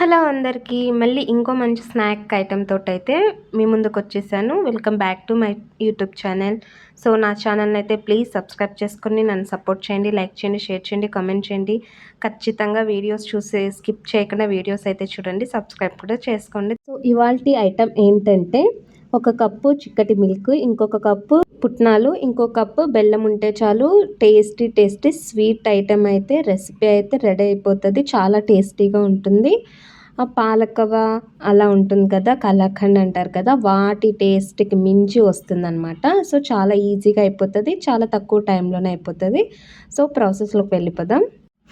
Hello అందరికీ మళ్ళీ ఇంకో మంచి స్నాక్ ఐటెమ్ తోటైతే మీ ముందుకొచ్చేసాను. Welcome back to my YouTube channel. So నా ఛానల్ని అయితే ప్లీజ్ సబ్స్క్రైబ్ చేసుకొని నన్ను సపోర్ట్ చేయండి, లైక్ చేయండి, షేర్ చేయండి, కామెంట్ చేయండి. ఖచ్చితంగా వీడియోస్ చూసి స్కిప్ చేయకుండా వీడియోస్ అయితే చూడండి, సబ్స్క్రైబ్ కూడా చేసుకోండి. సో ఇవాల్టి ఐటెం ఏంటంటే ఒక కప్పు చిక్కటి మిల్క్, ఇంకొక కప్పు పుట్నాలు, ఇంకో కప్పు బెల్లం ఉంటే చాలు టేస్టీ స్వీట్ ఐటెం అయితే రెసిపీ అయితే రెడీ అయిపోతుంది. చాలా టేస్టీగా ఉంటుంది. ఆ పాలకవ అలా ఉంటుంది కదా, కలాకండ్ అంటారు కదా, వాటి టేస్ట్కి మించి వస్తుందన్నమాట. సో చాలా ఈజీగా అయిపోతుంది, చాలా తక్కువ టైంలోనే అయిపోతుంది. సో ప్రాసెస్లోకి వెళ్ళిపోదాం.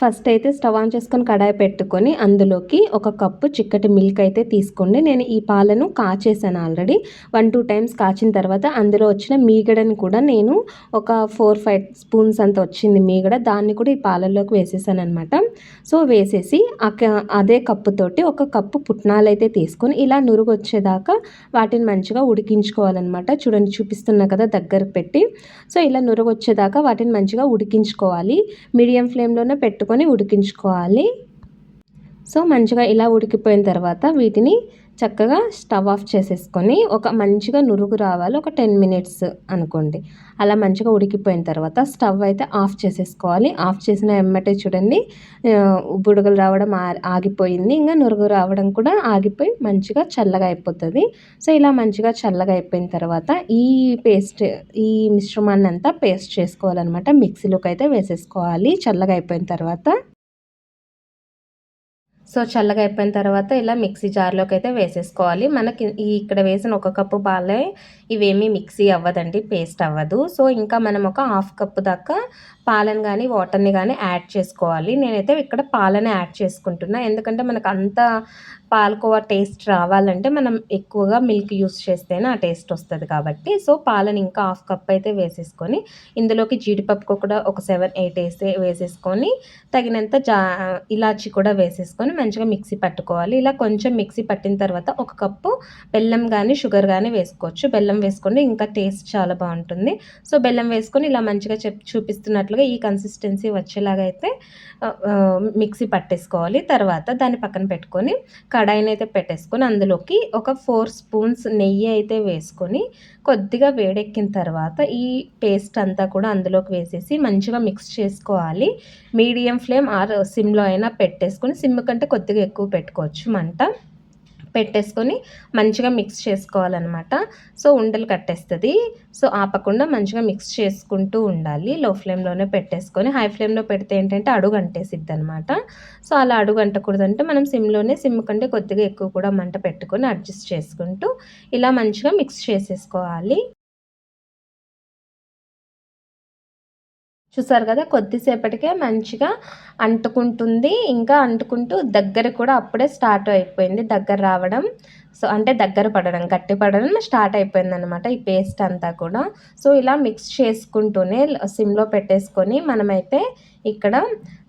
ఫస్ట్ అయితే స్టవ్ ఆన్ చేసుకొని కడాయి పెట్టుకొని అందులోకి ఒక కప్పు చిక్కటి మిల్క్ అయితే తీసుకోండి. నేను ఈ పాలను కాచేసాను ఆల్రెడీ 1-2 టైమ్స్ కాచిన తర్వాత అందులో వచ్చిన మీగడని కూడా నేను ఒక 4-5 స్పూన్స్ అంత వచ్చింది మీగడ, దాన్ని కూడా ఈ పాలల్లోకి వేసేసాను అనమాట. సో వేసేసి అదే కప్పుతోటి ఒక కప్పు పుట్నాలు అయితే తీసుకొని ఇలా నురుగు వచ్చేదాకా వాటిని మంచిగా ఉడికించుకోవాలన్నమాట. చూడండి చూపిస్తున్నా కదా దగ్గరకు పెట్టి. సో ఇలా నురుగు వచ్చేదాకా వాటిని మంచిగా ఉడికించుకోవాలి. మీడియం ఫ్లేమ్లోనే పెట్టుకొని ఉడికించుకోవాలి. సో మంచిగా ఇలా ఉడికిపోయిన తర్వాత వీటిని చక్కగా స్టవ్ ఆఫ్ చేసేసుకొని ఒక మంచిగా నురుగు రావాలి, ఒక 10 మినిట్స్ అనుకోండి. అలా మంచిగా ఉడికిపోయిన తర్వాత స్టవ్ అయితే ఆఫ్ చేసేసుకోవాలి. ఆఫ్ చేసిన ఎమ్మటే చూడండి బుడగలు రావడం ఆగిపోయింది, ఇంకా నురుగు రావడం కూడా ఆగిపోయి మంచిగా చల్లగా అయిపోతుంది. సో ఇలా మంచిగా చల్లగా అయిపోయిన తర్వాత ఈ మిశ్రమాన్ని అంతా పేస్ట్ చేసుకోవాలన్నమాట. మిక్సీలోకి అయితే వేసేసుకోవాలి చల్లగా అయిపోయిన తర్వాత. సో చల్లగా అయిపోయిన తర్వాత ఇలా మిక్సీ జార్లోకి అయితే వేసేసుకోవాలి. మనకి ఇక్కడ వేసిన ఒక కప్పు పాలే ఇవేమీ మిక్సీ అవ్వదండి, పేస్ట్ అవ్వదు. సో ఇంకా మనం ఒక హాఫ్ కప్పు దాకా పాలను కానీ వాటర్ని కానీ యాడ్ చేసుకోవాలి. నేనైతే ఇక్కడ పాలని యాడ్ చేసుకుంటున్నా, ఎందుకంటే మనకు అంత పాలకోవా టేస్ట్ రావాలంటే మనం ఎక్కువగా మిల్క్ యూస్ చేస్తేనే ఆ టేస్ట్ వస్తుంది కాబట్టి. సో పాలని ఇంకా హాఫ్ కప్ అయితే వేసేసుకొని ఇందులోకి జీడిపప్పు కూడా ఒక 7-8 వేసేసుకొని తగినంత ఇలాచి కూడా వేసేసుకొని మంచిగా మిక్సీ పట్టుకోవాలి. ఇలా కొంచెం మిక్సీ పట్టిన తర్వాత ఒక కప్పు బెల్లం కానీ షుగర్ కానీ వేసుకోవచ్చు. బెల్లం వేసుకోండి, ఇంకా టేస్ట్ చాలా బాగుంటుంది. సో బెల్లం వేసుకొని ఇలా మంచిగా చూపిస్తున్నట్లుగా ఈ కన్సిస్టెన్సీ వచ్చేలాగా అయితే మిక్సీ పట్టేసుకోవాలి. తర్వాత దాన్ని పక్కన పెట్టుకొని కడాయిని అయితే పెట్టేసుకొని అందులోకి ఒక 4 స్పూన్స్ నెయ్యి అయితే వేసుకొని కొద్దిగా వేడెక్కిన తర్వాత ఈ పేస్ట్ అంతా కూడా అందులోకి వేసేసి మంచిగా మిక్స్ చేసుకోవాలి. మీడియం ఫ్లేమ్ ఆర్ సిమ్లో అయినా పెట్టేసుకొని, సిమ్ కంటే కొద్దిగా ఎక్కువ పెట్టుకోవచ్చు మంట, పెట్టేసుకొని మంచిగా మిక్స్ చేసుకోవాలన్నమాట. సో ఉండలు కట్టేస్తుంది. సో ఆపకుండా మంచిగా మిక్స్ చేసుకుంటూ ఉండాలి. లో ఫ్లేమ్లోనే పెట్టేసుకొని, హై ఫ్లేమ్లో పెడితే ఏంటంటే అడుగు అంటేసిద్ది అనమాట. సో అలా అడుగు అంటకూడదంటే మనం సిమ్ కంటే కొద్దిగా ఎక్కువ కూడా మంట పెట్టుకొని అడ్జస్ట్ చేసుకుంటూ ఇలా మంచిగా మిక్స్ చేసేసుకోవాలి. చూసారు కదా కొద్దిసేపటికే మంచిగా అంటుకుంటుంది, ఇంకా అంటుకుంటూ దగ్గర కూడా అప్పుడే స్టార్ట్ అయిపోయింది, దగ్గర రావడం. సో అంటే దగ్గర పడడం, గట్టి పడడం స్టార్ట్ అయిపోయిందనమాట ఈ పేస్ట్ అంతా కూడా. సో ఇలా మిక్స్ చేసుకుంటూనే సిమ్లో పెట్టేసుకొని మనమైతే ఇక్కడ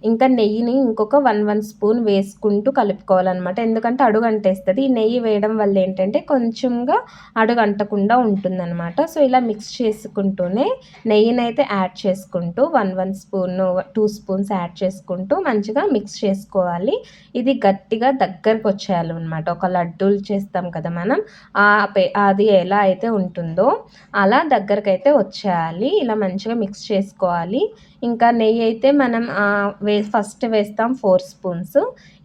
ఇంకా నెయ్యిని ఇంకొక 1 స్పూన్ వేసుకుంటూ కలుపుకోవాలన్నమాట. ఎందుకంటే అడుగు అంటేస్తుంది. ఈ నెయ్యి వేయడం వల్ల ఏంటంటే కొంచెంగా అడుగు అంటకుండా ఉంటుందన్నమాట. సో ఇలా మిక్స్ చేసుకుంటూనే నెయ్యిని అయితే యాడ్ చేసుకుంటూ 1 స్పూన్ 2 స్పూన్స్ యాడ్ చేసుకుంటూ మంచిగా మిక్స్ చేసుకోవాలి. ఇది గట్టిగా దగ్గరకు వచ్చేయాలన్నమాట. ఒక లడ్డూలు చేస్తాం కదా మనం, అది ఎలా అయితే ఉంటుందో అలా దగ్గరకైతే వచ్చేయాలి. ఇలా మంచిగా మిక్స్ చేసుకోవాలి. ఇంకా నెయ్యి అయితే మనం ఫస్ట్ వేస్తాం 4 స్పూన్స్,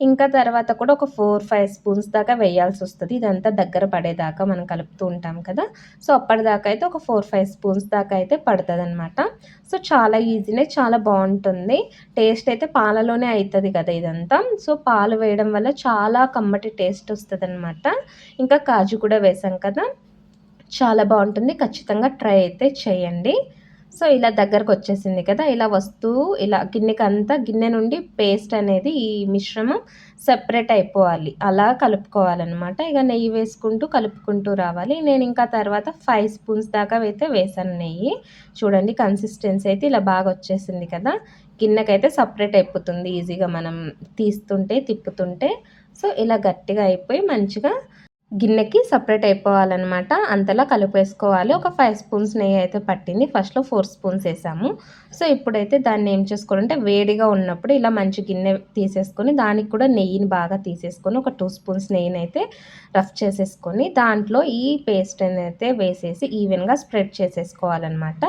ఇంకా తర్వాత కూడా ఒక 4-5 స్పూన్స్ దాకా వేయాల్సి వస్తుంది. ఇదంతా దగ్గర పడేదాకా మనం కలుపుతూ ఉంటాం కదా. సో అప్పటిదాకా అయితే ఒక 4-5 స్పూన్స్ దాకా అయితే పడుతుంది అనమాట. సో చాలా ఈజీనే, చాలా బాగుంటుంది. టేస్ట్ అయితే పాలలోనే అవుతుంది కదా ఇదంతా. సో పాలు వేయడం వల్ల చాలా కమ్మటి టేస్ట్ వస్తుంది అనమాట. ఇంకా కాజు కూడా వేసాం కదా, చాలా బాగుంటుంది. ఖచ్చితంగా ట్రై అయితే చేయండి. సో ఇలా దగ్గరకు వచ్చేసింది కదా, ఇలా వస్తూ ఇలా గిన్నె నుండి పేస్ట్ అనేది ఈ మిశ్రమం సెపరేట్ అయిపోవాలి, అలా కలుపుకోవాలన్నమాట. ఇక నెయ్యి వేసుకుంటూ కలుపుకుంటూ రావాలి. నేను ఇంకా తర్వాత 5 స్పూన్స్ దాకా అయితే వేసాను నెయ్యి. చూడండి కన్సిస్టెన్సీ అయితే ఇలా బాగా వచ్చేసింది కదా, గిన్నెకైతే సపరేట్ అయిపోతుంది ఈజీగా మనం తీస్తుంటే తిప్పుతుంటే. సో ఇలా గట్టిగా అయిపోయి మంచిగా గిన్నెకి సపరేట్ అయిపోవాలన్నమాట. అంతలా కలిపేసుకోవాలి. ఒక 5 స్పూన్స్ నెయ్యి అయితే పట్టింది. ఫస్ట్‌లో 4 స్పూన్స్ వేసాము. సో, ఇప్పుడైతే దాన్ని ఏం చేసుకోవాలంటే వేడిగా ఉన్నప్పుడు ఇలా మంచి గిన్నె తీసేసుకొని దానికి కూడా నెయ్యిని బాగా తీసేసుకొని ఒక 2 స్పూన్స్ నెయ్యినైతే రఫ్ చేసేసుకొని దాంట్లో ఈ పేస్ట్ అయితే వేసేసి ఈవెన్‌గా స్ప్రెడ్ చేసేసుకోవాలన్నమాట.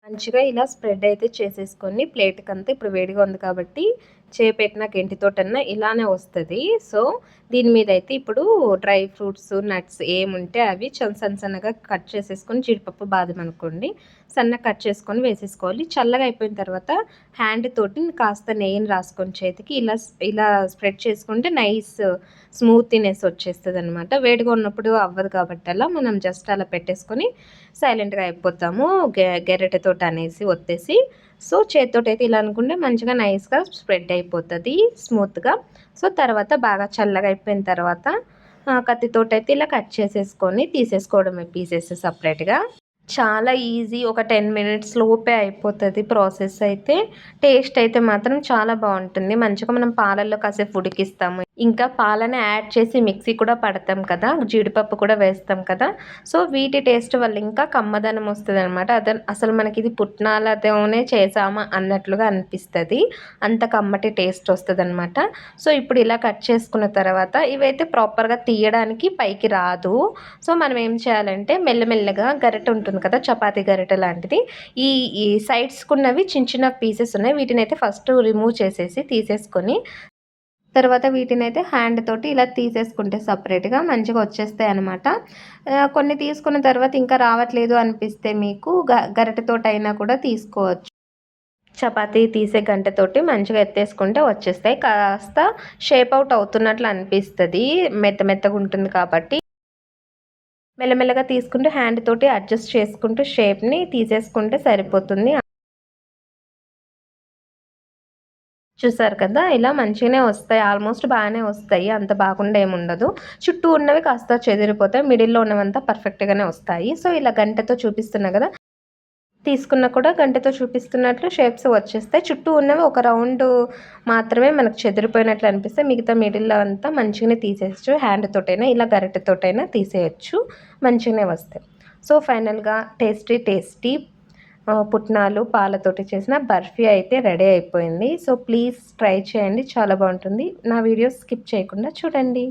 మంచిగా ఇలా స్ప్రెడ్ అయితే చేసేసుకొని ప్లేట్‌కంతా ఇప్పుడు వేడిగా ఉంది కాబట్టి చేపెట్టిన గెంటితోటన్నా ఇలానే వస్తది. సో, దీని మీదయితే ఇప్పుడు డ్రై ఫ్రూట్స్, నట్స్ ఏముంటే అవి సన్నగా కట్ చేసేసుకొని జీడిపప్పు, బాదం అనుకోండి సన్నగా కట్ చేసుకొని వేసేసుకోవాలి. చల్లగా అయిపోయిన తర్వాత హ్యాండ్ తోటి కాస్త నెయ్యిని రాసుకొని చేతికి ఇలా ఇలా స్ప్రెడ్ చేసుకుంటే నైస్ స్మూతీనెస్ వచ్చేస్తదనమాట. వేడిగా ఉన్నప్పుడు అవ్వదు కాబట్టి అలా మనం జస్ట్ అలా పెట్టేసుకొని సైలెంట్‌గా అయిపోతాము. గెరిటెతోటి అనేసి ఒత్తేసి. సో, చేత్తోటైతే ఇలా అనుకుంటే మంచిగా నైస్‌గా స్ప్రెడ్ అయిపోతది స్మూత్‌గా. సో, తర్వాత బాగా చల్లగా అయిపోయిన తర్వాత కత్తితోటైతే ఇలా కట్ చేసేసుకొని తీసేసుకోవడమే పీసెస్ సెపరేట్‌గా. చాలా ఈజీ. ఒక 10 మినిట్స్ లోపే అయిపోతది ప్రాసెస్ అయితే. టేస్ట్ అయితే మాత్రం చాలా బావుంటుంది. మంచిగా మనం పాలల్లో కాసేపు ఉడికిస్తాము. ఇంకా పాలని యాడ్ చేసి మిక్సీ కూడా పడతాం కదా! జీడిపప్పు కూడా వేస్తాం కదా! సో, వీటి టేస్ట్ వల్ల ఇంకా కమ్మదనం వస్తదనమాట. అసలు మనకిది పుట్నాలతోనే చేశామా అన్నట్లుగా అనిపిస్తది. అంత కమ్మటి టేస్ట్ వస్తదనమాట. సో, ఇప్పుడు ఇలా కట్ చేసుకున్న తర్వాత ఇవైతే ప్రాపర్‌గా తీయడానికి పైకి రాదు. సో, మనం ఏం చేయాలంటే మెల్లమెల్లగా గరిటె ఉంటుంది కదా! చపాతీ గరిటె లాంటిది. ఈ ఈ సైడ్స్‌కున్నవి చిన్న పీసెస్ ఉన్నాయి. వీటినైతే ఫస్ట్ రిమూవ్ చేసేసి తీసేసుకొని తర్వాత వీటినైతే హ్యాండ్ తోటి ఇలా తీసేసుకుంటే సెపరేట్‌గా మంచిగా వచ్చేస్తాయన్నమాట. కొన్ని తీసుకున్న తర్వాత ఇంకా రావట్లేదు అనిపిస్తే మీకు గరిటెతోటైనా కూడా తీసుకోవచ్చు. చపాతీ తీసే గంటెతోటి మంచిగా ఎత్తేసుకుంటే వచ్చేస్తాయి. కాస్త షేప్ ఔట్ అవుతున్నట్లు అనిపిస్తది. మెత్తగుంటుంది కాబట్టి. మెల్లమెల్లగా తీసుకుంటూ హ్యాండ్ తోటి అడ్జస్ట్ చేసుకుంటూ షేప్‌ని తీసేసుకుంటే సరిపోతుంది. చూసారు కదా! ఇలా మంచిగానే వస్తాయి. ఆల్మోస్ట్ బాగానే వస్తాయి. అంత బాగుండా ఏముండదు. చుట్టూ ఉన్నవి కాస్త చెదిరిపోతాయి. మిడిల్‌లో ఉన్నవంతా పర్ఫెక్ట్‌గానే వస్తాయి. సో, ఇలా గంటెతో చూపిస్తున్నా కదా! తీసుకున్నా కూడా గంటెతో చూపిస్తున్నట్లు షేప్స్ వచ్చేస్తాయి. చుట్టూ ఉన్నవి ఒక రౌండు మాత్రమే మనకు చెదిరిపోయినట్లు అనిపిస్తాయి. మిగతా మిడిల్‌లో అంతా మంచిగానే తీసేయొచ్చు. హ్యాండ్ తోటైనా ఇలా గరిటెతోటైనా తీసేయొచ్చు. మంచిగానే వస్తాయి. సో, ఫైనల్‌గా టేస్టీ పుట్నాలు పాలతోటి చేసిన బర్ఫీ అయితే రెడీ అయిపోయింది. సో, ప్లీజ్ ట్రై చేయండి. చాలా బావుంటుంది. నా వీడియోస్ స్కిప్ చేయకుండా చూడండి.